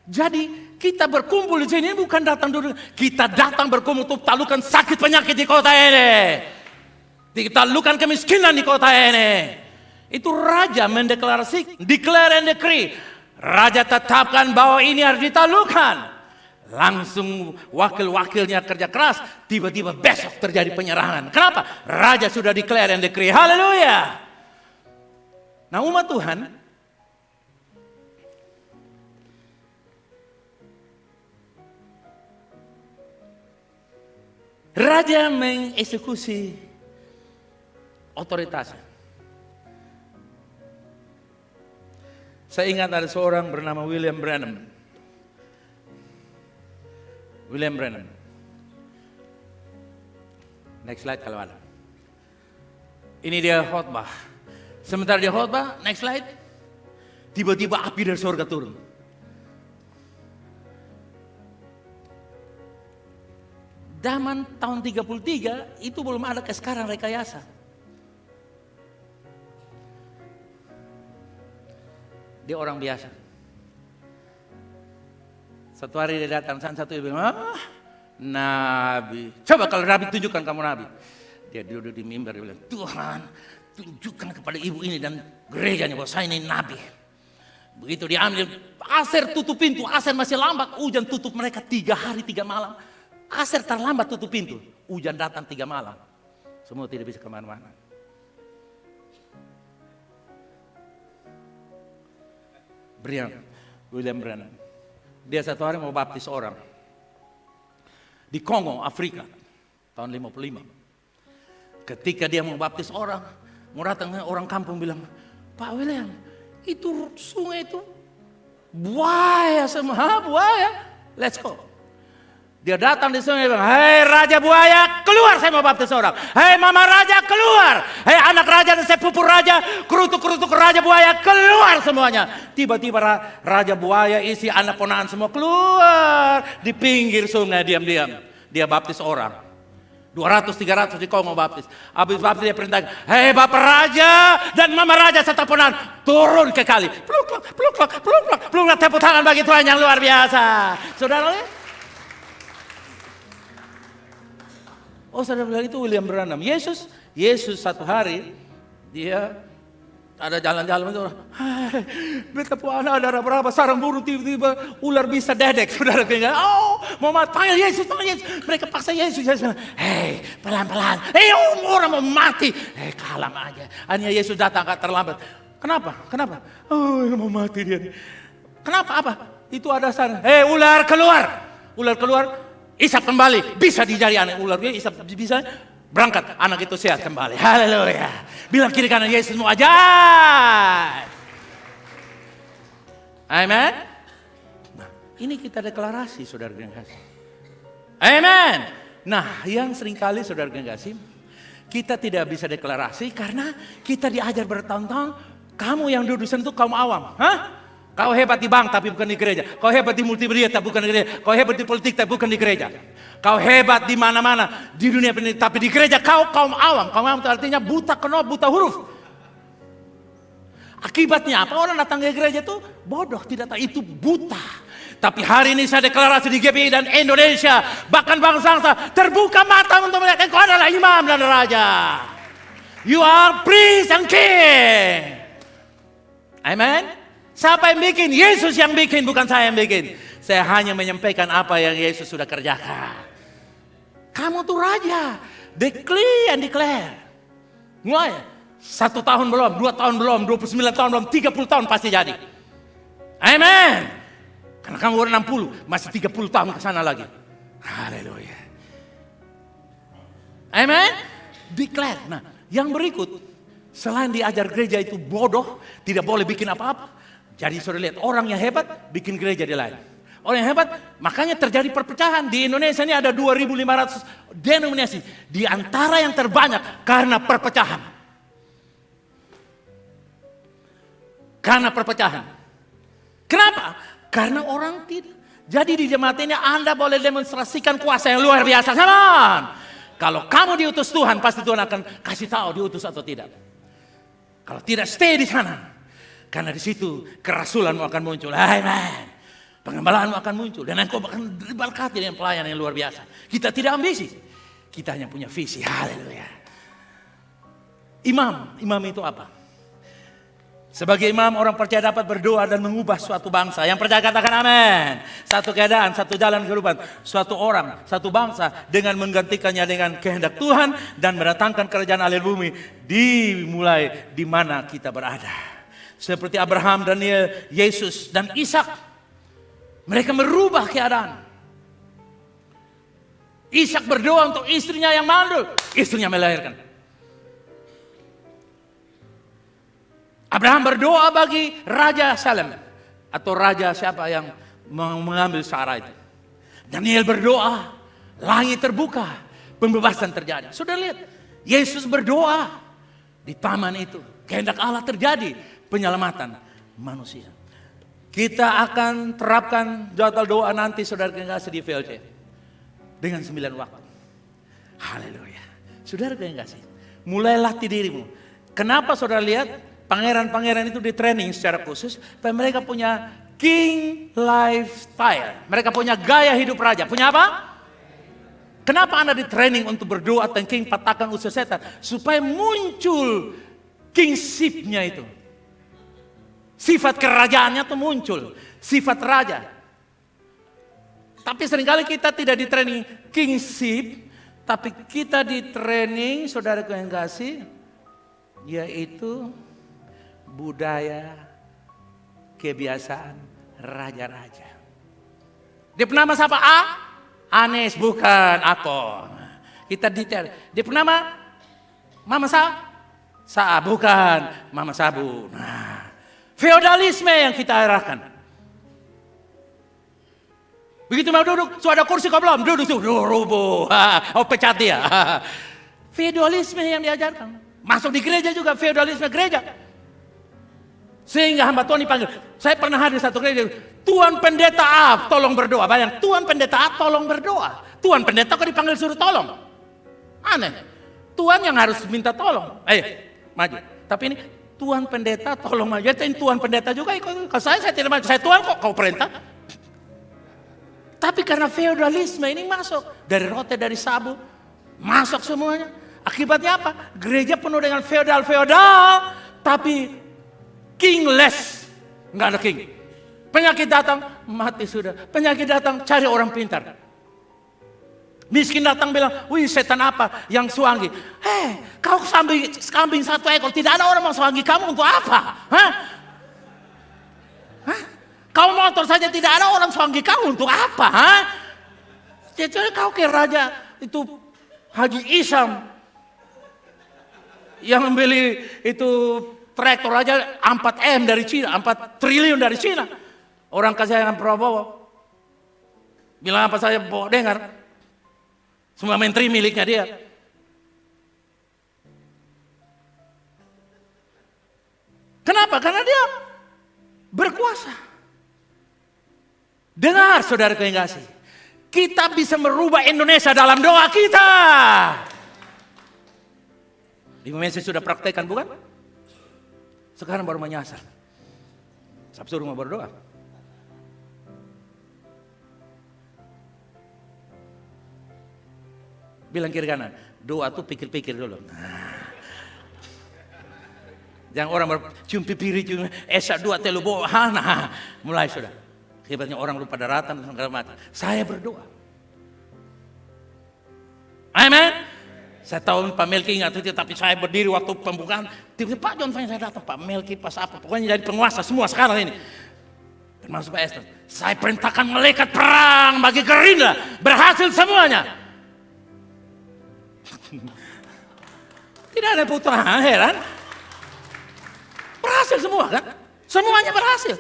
S2: Jadi kita berkumpul di sini bukan datang dulu, kita datang berkumpul untuk taklukan sakit penyakit di kota ini, taklukan kemiskinan di kota ini. Itu raja mendeklarasikan, declare and decree. Raja tetapkan bahwa ini harus ditaklukan. Langsung wakil-wakilnya kerja keras, tiba-tiba besok terjadi penyerangan. Kenapa? Raja sudah declare and decree. Haleluya. Nah, umat Tuhan, raja mengeksekusi otoritasnya. Saya ingat ada seorang bernama William Branham. William Branham. Next slide kalau ada. Ini dia khotbah. Sementara dia khotbah, next slide. Tiba-tiba api dari surga turun. Zaman tahun 33 itu belum ada ke sekarang rekayasa. Dia orang biasa. Satu hari dia datang, satu dia bilang, Nabi. Coba kalau Nabi tunjukkan kamu Nabi. Dia duduk di mimbar, dia bilang, Tuhan tunjukkan kepada ibu ini dan gerejanya bahwa saya ini Nabi. Begitu dia ambil, Aser tutup pintu, Aser masih lambat, hujan tutup mereka 3 hari 3 malam. Aser terlambat tutup pintu, hujan datang 3 malam. Semua tidak bisa kemana-mana. William Branham. Dia satu hari mau baptis orang. Di Kongo, Afrika. Tahun 55. Ketika dia mau baptis orang, mau datang orang kampung bilang, Pak William, itu sungai itu buaya semua, buaya. Let's go. Dia datang di sungai, bilang, hei Raja Buaya, keluar saya mau baptis orang. Hei Mama Raja, keluar. Hei anak Raja dan sepupu Raja, kerutuk-kerutuk Raja Buaya, keluar semuanya. Tiba-tiba Raja Buaya isi anak ponakan semua keluar. Di pinggir sungai diam-diam. Dia baptis orang. 200-300 di Kongo baptis. Habis baptis dia perintah, hei Bapak Raja dan Mama Raja serta ponakan, turun ke kali. Pluk-pluk, pluk-pluk, pluk-pluk, pluk-pluk, tepuk tangan bagi Tuhan yang luar biasa. Saudara lihat? Oh, saudara bilang itu William Branham. Yesus satu hari dia ada jalan-jalan itu, beta puana ada berapa sarang burung tiba-tiba ular bisa dedek. Saudara bilang, oh mau panggil Yesus. Mereka paksa Yesus. Hei pelan-pelan, orang mau mati. Hei kalem aja. Hanya Yesus datang agak terlambat. Kenapa? Oh mau mati dia. Kenapa? Apa? Itu ada sarang. Hei ular keluar. Isap kembali, bisa dijari anak ular, isap bisa berangkat, anak itu sehat kembali. Haleluya. Bilang kiri kanan Yesus mau ajaib. Amen. Nah, ini kita deklarasi, saudara yang kasih. Amen. Nah, yang seringkali saudara yang kasih, kita tidak bisa deklarasi karena kita diajar bertahun-tahun. Kamu yang duduk di sana itu kaum awam, Kau hebat di bank tapi bukan di gereja. Kau hebat di multimedia tapi bukan di gereja. Kau hebat di politik tapi bukan di gereja. Kau hebat di mana-mana di dunia pendidikan tapi di gereja kau kaum awam. Kaum awam itu artinya buta kenop, buta huruf. Akibatnya apa? Orang datang ke gereja itu bodoh, tidak tahu itu buta. Tapi hari ini saya deklarasi di GPI dan Indonesia, bahkan bangsa-bangsa terbuka mata untuk melihat engkau adalah imam dan raja. You are priest and king. Amen. Siapa yang bikin? Yesus yang bikin, bukan saya yang bikin. Saya hanya menyampaikan apa yang Yesus sudah kerjakan. Kamu tuh raja. Declare and declare. Mulai 1 tahun belum, 2 tahun belum, 29 tahun belum, 30 tahun pasti jadi. Amen. Karena kamu udah 60, masih 30 tahun ke sana lagi. Haleluya. Amen. Declare. Nah, yang berikut, selain diajar gereja itu bodoh, tidak boleh bikin apa-apa. Jadi saudara lihat, orang yang hebat bikin gereja di lain. Orang yang hebat, makanya terjadi perpecahan. Di Indonesia ini ada 2.500 denominasi. Di antara yang terbanyak karena perpecahan. Karena perpecahan. Kenapa? Karena orang tidak. Jadi di jemaat ini Anda boleh demonstrasikan kuasa yang luar biasa. Saman. Kalau kamu diutus Tuhan, pasti Tuhan akan kasih tahu diutus atau tidak. Kalau tidak, stay di sana. Karena di situ kerasulanmu akan muncul. Amen. Pengembalaanmu akan muncul. Dan engkau akan diberkati dengan pelayanan yang luar biasa. Kita tidak ambisi. Kita hanya punya visi. Haleluya. Imam itu apa? Sebagai imam, orang percaya dapat berdoa dan mengubah suatu bangsa. Yang percaya katakan amin. Satu keadaan, satu jalan kehidupan. Suatu orang, satu bangsa dengan menggantikannya dengan kehendak Tuhan. Dan mendatangkan kerajaan Allah bumi. Dimulai di mana kita berada. Seperti Abraham, Daniel, Yesus, dan Ishak. Mereka merubah keadaan. Ishak berdoa untuk istrinya yang mandul. Istrinya melahirkan. Abraham berdoa bagi Raja Salem. Atau Raja siapa yang mengambil Sarah itu. Daniel berdoa. Langit terbuka. Pembebasan terjadi. Sudah lihat. Yesus berdoa. Di taman itu. Kehendak Allah terjadi. Penyelamatan manusia. Kita akan terapkan jadwal doa nanti saudara kekasih di VLC. Dengan 9 waktu. Haleluya. Saudara kekasih. Mulai latih dirimu. Kenapa saudara lihat pangeran-pangeran itu di training secara khusus. Supaya mereka punya king lifestyle. Mereka punya gaya hidup raja. Punya apa? Kenapa Anda di training untuk berdoa tentang king patahkan usaha setan? Supaya muncul kingship-nya itu. Sifat kerajaannya tuh muncul. Sifat raja. Tapi seringkali kita tidak di training kingship. Tapi kita di training, saudaraku yang kasih. Yaitu budaya, kebiasaan raja-raja. Dia bernama siapa? Anes, bukan Ako. Kita detail. Dia bernama Mama Sa, bukan Mama Sabu. Nah. Feodalisme yang kita arahkan. Begitu mau duduk, sudah ada kursi kau belum? Duduk tuh, rubuh. Oh pecat dia. Feodalisme yang diajarkan. Masuk di gereja juga feodalisme gereja. Sehingga hamba Tuhan dipanggil. Saya pernah hadir satu gereja. Tuan pendeta A tolong berdoa. Bayang, Tuan pendeta A tolong berdoa. Tuan pendeta kok dipanggil suruh tolong. Aneh. Tuan yang harus minta tolong. Maju. Tapi ini Tuan pendeta tolong maju. Jadi Tuan pendeta juga ikut. Kalau saya tidak maju. Saya Tuan kok kau perintah. Tapi karena feodalisme ini masuk. Dari rote, dari sabu. Masuk semuanya. Akibatnya apa? Gereja penuh dengan feodal. Tapi kingless. Enggak ada king. Penyakit datang, mati sudah. Penyakit datang, cari orang pintar. Miskin datang bilang, wih setan apa yang suangi? Kau kambing 1 ekor, tidak ada orang mau suangi kamu untuk apa? Hah? Kau motor saja tidak ada orang suangi kamu untuk apa? Hah? Jadi kau ke raja itu Haji Isam yang membeli itu traktor aja 4 M dari Cina, 4 triliun dari Cina. Orang kasihan Prabowo bilang apa saya bawa dengar. Semua menteri miliknya dia. Kenapa? Karena dia berkuasa. Dengar saudara yang kasih. Kita bisa merubah Indonesia dalam doa kita. 5 menit sudah praktekkan bukan? Sekarang baru menyasar. Sabtu rumah berdoa. Bilang kiri kanan, doa tuh pikir-pikir dulu. Jangan orang cium pipiri, cium esa 2 telu boh. Mulai sudah. Hebatnya orang lupa daratan dan segala macam. Saya berdoa. Amin. Saya tahu Pak Melki ingat itu, tapi saya berdiri waktu pembukaan. Tiba-tiba Pak John saya datang, Pak Melki pas apa. Pokoknya jadi penguasa semua sekarang ini. Termasuk Pak Eston. Saya perintahkan malaikat perang bagi Gerindra. Berhasil semuanya. Tidak ada putra, heran. Berhasil semua kan? Semuanya berhasil.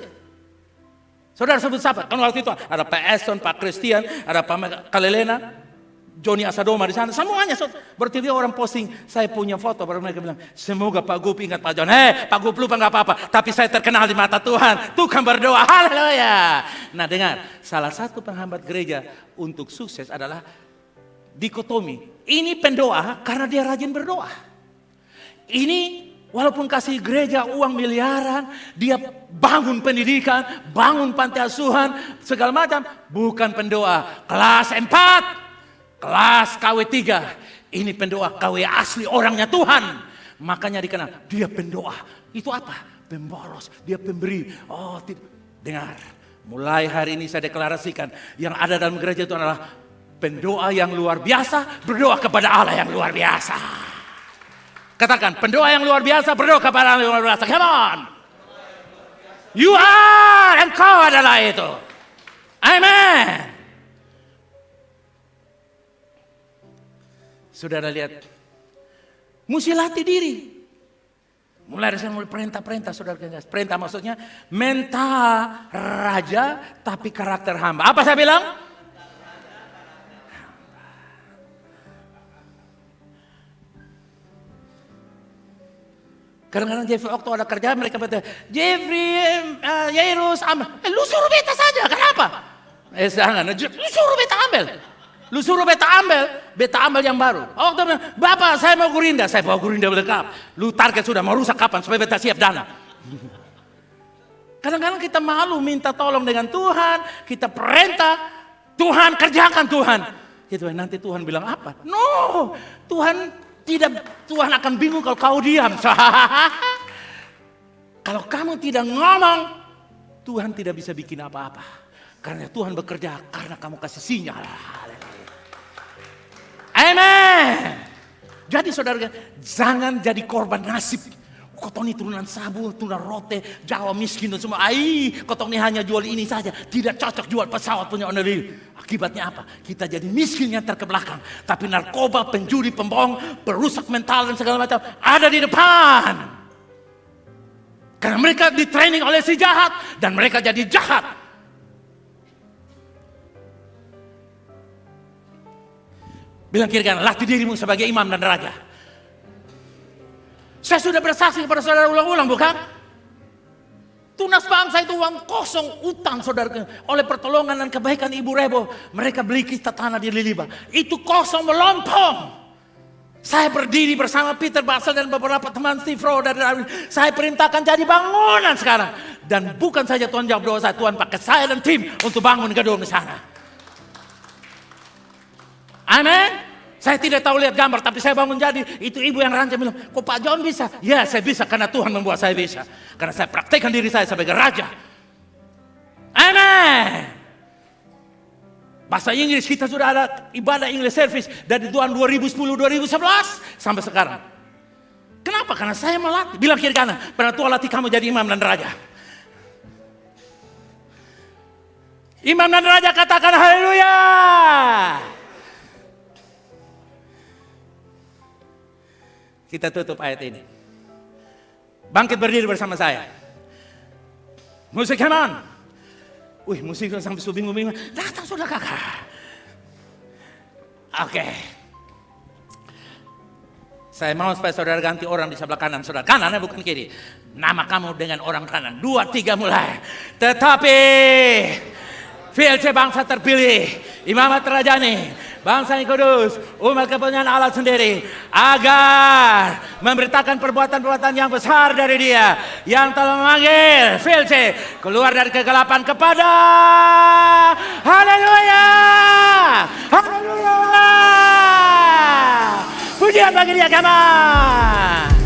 S2: Saudara sebut siapa? Kan waktu itu ada Pak Eston, Pak Christian, ada Pak Kalelena, Johnny Asadoma di sana. Semuanya. Berarti dia orang posting, saya punya foto. Baru mereka bilang, semoga Pak Gup ingat Pak John. Pak Gup lupa gak apa-apa. Tapi saya terkenal di mata Tuhan. Tuhan berdoa. Haleluya. Nah dengar, salah satu penghambat gereja untuk sukses adalah dikotomi. Ini pendoa karena dia rajin berdoa. Ini walaupun kasih gereja uang miliaran, dia bangun pendidikan, bangun panti asuhan, segala macam. Bukan pendoa. Kelas 4, kelas KW 3. Ini pendoa KW asli orangnya Tuhan. Makanya dikenal, dia pendoa. Itu apa? Pemboros, dia pemberi. Oh, dengar. Mulai hari ini saya deklarasikan, yang ada dalam gereja itu adalah pendoa yang luar biasa, berdoa kepada Allah yang luar biasa. Katakan, pendoa yang luar biasa, berdoa kepada Allah yang luar biasa. Come on. You are, engkau adalah itu. Amen. Saudara lihat, mesti latih diri. Mulai dari mulai perintah-perintah, saudara. Perintah maksudnya mental raja tapi karakter hamba. Apa saya bilang? Kadang-kadang Jeffrey waktu ada kerjaan mereka berkata, Jeffrey, Yairus, lu suruh beta saja, kenapa? Jangan, lu suruh beta ambil. Lu suruh beta ambil yang baru. Oh, Bapak saya mau Gurinda, saya bawa Gurinda lengkap. Lu target sudah mau rusak kapan supaya beta siap dana. Kadang-kadang kita malu minta tolong dengan Tuhan, kita perintah, Tuhan kerjakan Tuhan. Gitu, nanti Tuhan bilang apa? No, Tuhan akan bingung kalau kau diam. Kalau kamu tidak ngomong, Tuhan tidak bisa bikin apa-apa. Karena Tuhan bekerja karena kamu kasih sinyal. Amen. Jadi saudara, jangan jadi korban nasib. Kotong ini turunan sabu, turunan rote, Jawa miskin dan semua. Kotong ini hanya jual ini saja. Tidak cocok jual pesawat punya owner diri. Akibatnya apa? Kita jadi miskin yang terkebelakang. Tapi narkoba, penjudi, pembohong, perusak mental dan segala macam ada di depan. Karena mereka ditraining oleh si jahat dan mereka jadi jahat. Bilang kiri kanan, latih dirimu sebagai imam dan raja. Saya sudah bersaksi kepada saudara ulang-ulang, bukan? Tunas bangsa itu uang kosong, utang saudara. Oleh pertolongan dan kebaikan Ibu Rebo, mereka beli kita tanah di Liliba. Itu kosong melompong. Saya berdiri bersama Peter Basel dan beberapa teman Steve Rowe dari saya perintahkan jadi bangunan sekarang. Dan bukan saja Tuhan jawab doa saya, Tuhan pakai saya dan tim untuk bangun gedung di sana. Amin. Saya tidak tahu lihat gambar, tapi saya bangun jadi. Itu ibu yang rancang bilang, kok Pak John bisa? Ya, saya bisa karena Tuhan membuat saya bisa. Karena saya praktekkan diri saya sebagai raja. Amin. Bahasa Inggris kita sudah ada ibadah English service dari tahun 2010-2011 sampai sekarang. Kenapa? Karena saya melatih. Bilang kiri kanan, pernah Tuhan latih kamu jadi imam dan raja. Imam dan raja katakan haleluya. Kita tutup ayat ini. Bangkit berdiri bersama saya. Musik, come on. Wih, musik sampai bingung-bingung. Datang sudah kakak. Oke. Saya mau supaya saudara ganti orang di sebelah kanan. Saudara kanan, bukan kiri. Nama kamu dengan orang kanan. 2, 3 mulai. Tetapi VLC bangsa terpilih, imamat terajani, bangsa yang kudus, umat kepunyaan Allah sendiri, agar memberitakan perbuatan-perbuatan yang besar dari Dia yang telah memanggil VLC keluar dari kegelapan kepada haleluya, haleluya, pujian bagi Dia, come on.